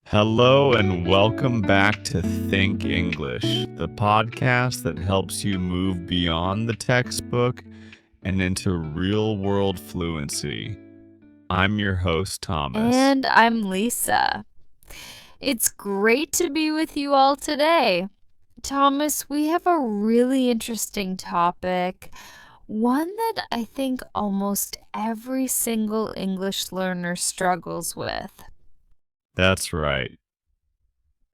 Hello and welcome back to Think English, the podcast that helps you move beyond the textbook and into real world fluency. I'm your host, Thomas. And I'm Lisa. It's great to be with you all today. Thomas, we have a really interesting topic, one that I think almost every single English learner struggles with. That's right.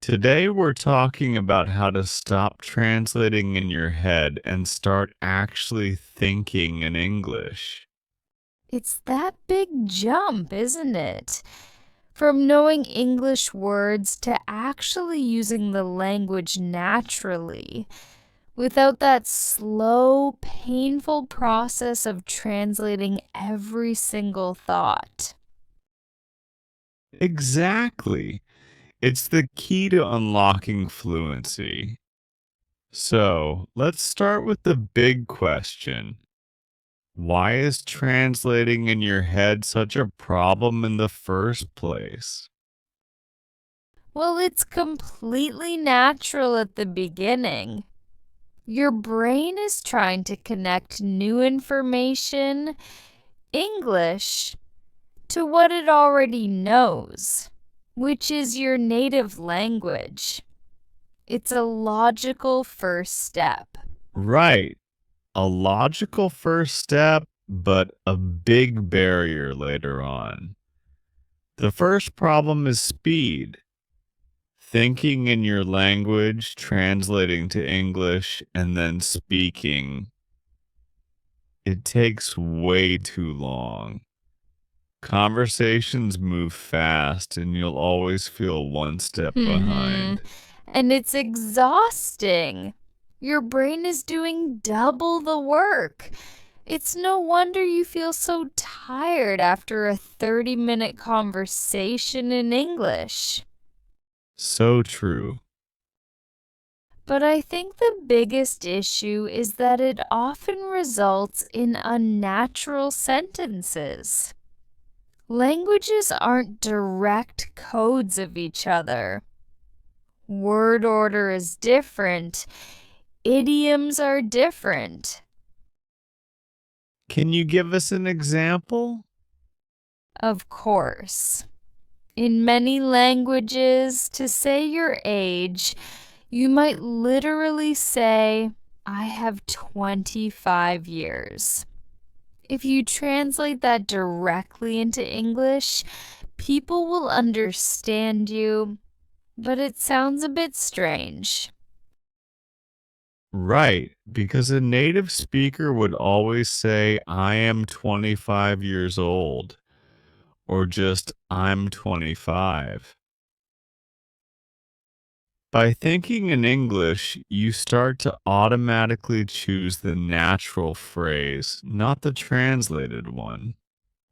Today we're talking about how to stop translating in your head and start actually thinking in English. It's that big jump, isn't it? From knowing English words to actually using the language naturally, without that slow, painful process of translating every single thought. Exactly. It's the key to unlocking fluency. So, let's start with the big question. Why is translating in your head such a problem in the first place? Well, it's completely natural at the beginning. Your brain is trying to connect new information, English, to what it already knows, which is your native language. It's a logical first step. Right. A logical first step, but a big barrier later on. The first problem is speed. Thinking in your language, translating to English, and then speaking. It takes way too long. Conversations move fast, and you'll always feel one step behind. And it's exhausting. Your brain is doing double the work. It's no wonder you feel so tired after a 30-minute conversation in English. So true. But I think the biggest issue is that it often results in unnatural sentences. Languages aren't direct codes of each other. Word order is different. Idioms are different. Can you give us an example? Of course. In many languages, to say your age, you might literally say, I have 25 years. If you translate that directly into English, people will understand you, but it sounds a bit strange. Right, because a native speaker would always say, I am 25 years old, or just, I'm 25. By thinking in English, you start to automatically choose the natural phrase, not the translated one.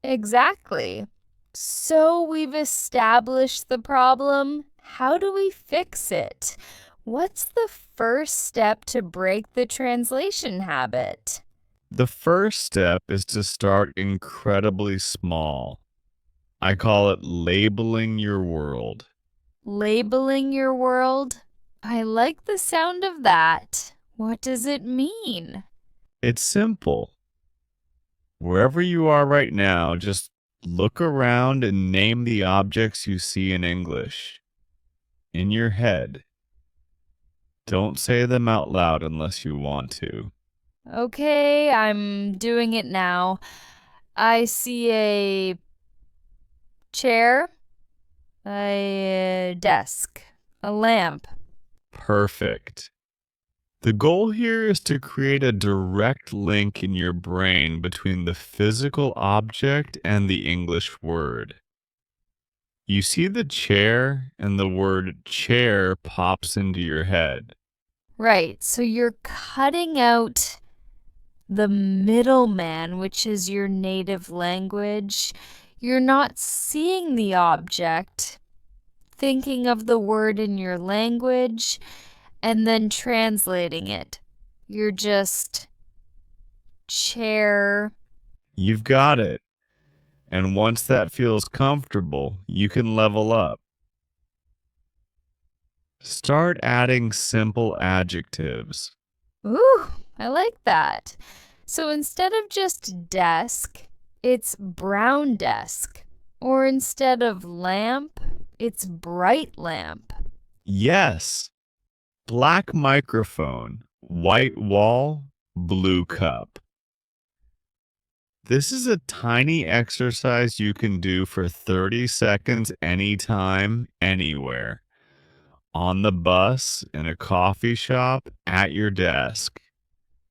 Exactly. So we've established the problem. How do we fix it? What's the first step to break the translation habit? The first step is to start incredibly small. I call it labeling your world. Labeling your world? I like the sound of that. What does it mean? It's simple. Wherever you are right now, just look around and name the objects you see in English in your head. Don't say them out loud unless you want to. Okay, I'm doing it now. I see a chair, a desk, a lamp. Perfect. The goal here is to create a direct link in your brain between the physical object and the English word. You see the chair, and the word chair pops into your head. Right, so you're cutting out the middleman, which is your native language. You're not seeing the object, thinking of the word in your language, and then translating it. You're just chair. You've got it. And once that feels comfortable, you can level up. Start adding simple adjectives. Ooh, I like that. So instead of just desk, it's brown desk. Or instead of lamp, it's bright lamp. Yes, black microphone, white wall, blue cup. This is a tiny exercise you can do for 30 seconds anytime, anywhere. On the bus, in a coffee shop, at your desk.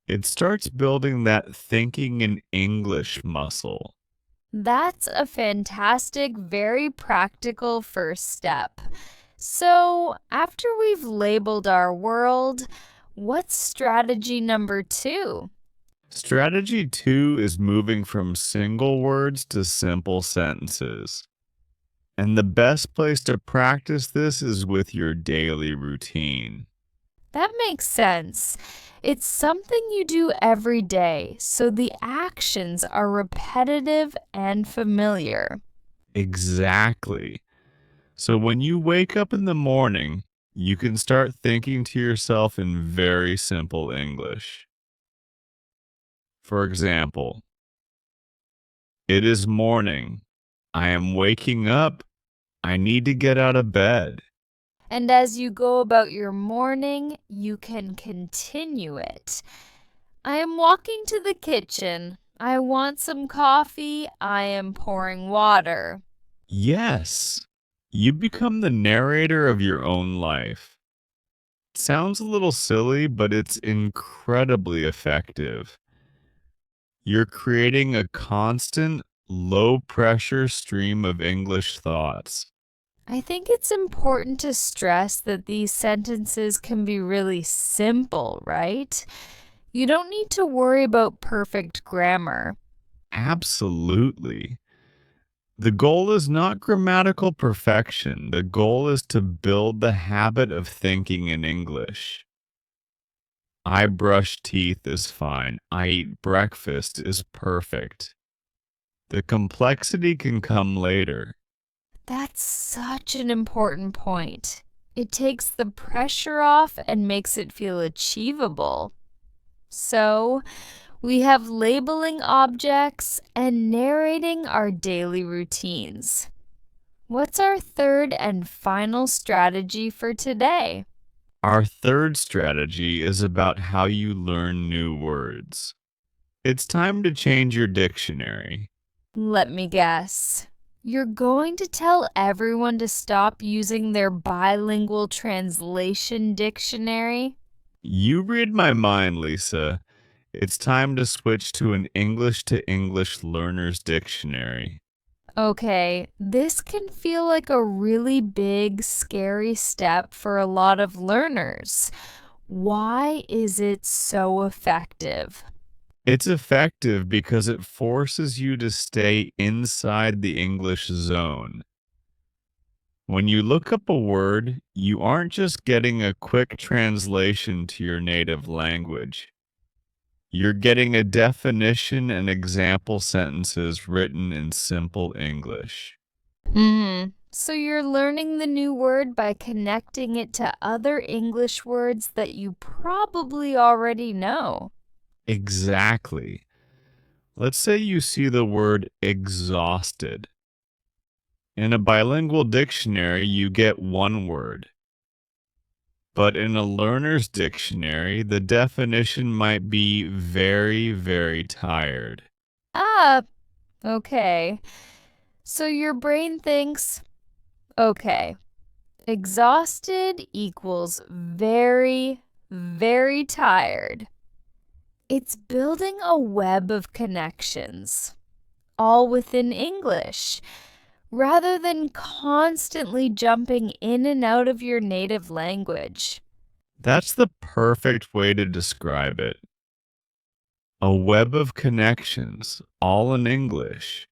It starts building that thinking in English muscle. That's a fantastic, very practical first step. So, after we've labeled our world, what's strategy number 2? Strategy 2 is moving from single words to simple sentences. And the best place to practice this is with your daily routine. That makes sense. It's something you do every day, so the actions are repetitive and familiar. Exactly. So when you wake up in the morning, you can start thinking to yourself in very simple English. For example, it is morning. I am waking up. I need to get out of bed. And as you go about your morning, you can continue it. I am walking to the kitchen. I want some coffee. I am pouring water. Yes, you become the narrator of your own life. Sounds a little silly, but it's incredibly effective. You're creating a constant, low pressure stream of English thoughts. I think it's important to stress that these sentences can be really simple, right? You don't need to worry about perfect grammar. Absolutely. The goal is not grammatical perfection. The goal is to build the habit of thinking in English. I brush teeth is fine. I eat breakfast is perfect. The complexity can come later. That's such an important point. It takes the pressure off and makes it feel achievable. So, we have labeling objects and narrating our daily routines. What's our third and final strategy for today? Our third strategy is about how you learn new words. It's time to change your dictionary. Let me guess. You're going to tell everyone to stop using their bilingual translation dictionary? You read my mind, Lisa. It's time to switch to an English to English learner's dictionary. Okay, this can feel like a really big, scary step for a lot of learners. Why is it so effective? It's effective because it forces you to stay inside the English zone. When you look up a word, you aren't just getting a quick translation to your native language. You're getting a definition and example sentences written in simple English. So you're learning the new word by connecting it to other English words that you probably already know. Exactly. Let's say you see the word exhausted. In a bilingual dictionary, you get one word. But in a learner's dictionary, the definition might be very, very tired. Ah, okay. So your brain thinks, okay, exhausted equals very, very tired. It's building a web of connections, all within English, rather than constantly jumping in and out of your native language. That's the perfect way to describe it. A web of connections, all in English.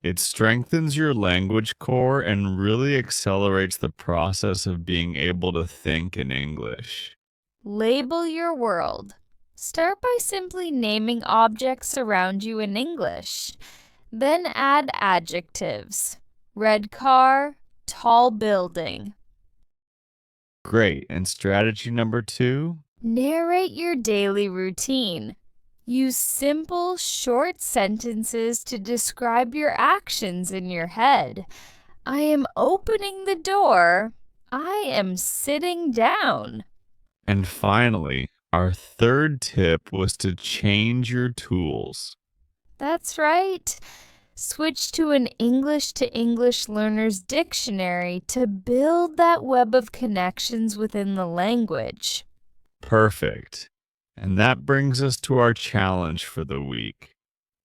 It strengthens your language core and really accelerates the process of being able to think in English. Label your world. Start by simply naming objects around you in English. Then add adjectives. Red car, tall building. Great. And strategy number 2? Narrate your daily routine. Use simple, short sentences to describe your actions in your head. I am opening the door. I am sitting down. And finally, our third tip was to change your tools. That's right. Switch to an English to English learner's dictionary to build that web of connections within the language. Perfect. And that brings us to our challenge for the week.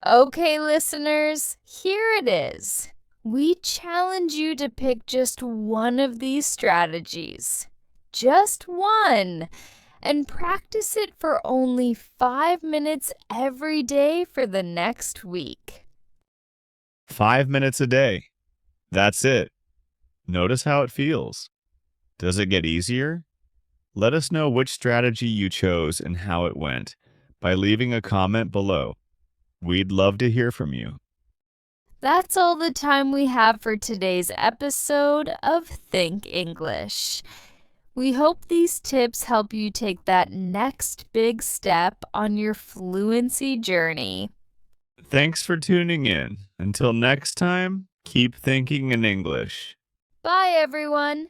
Okay, listeners, here it is. We challenge you to pick just one of these strategies. Just one. And practice it for only 5 minutes every day for the next week. 5 minutes a day. That's it. Notice how it feels. Does it get easier? Let us know which strategy you chose and how it went by leaving a comment below. We'd love to hear from you. That's all the time we have for today's episode of Think English. We hope these tips help you take that next big step on your fluency journey. Thanks for tuning in. Until next time, keep thinking in English. Bye, everyone.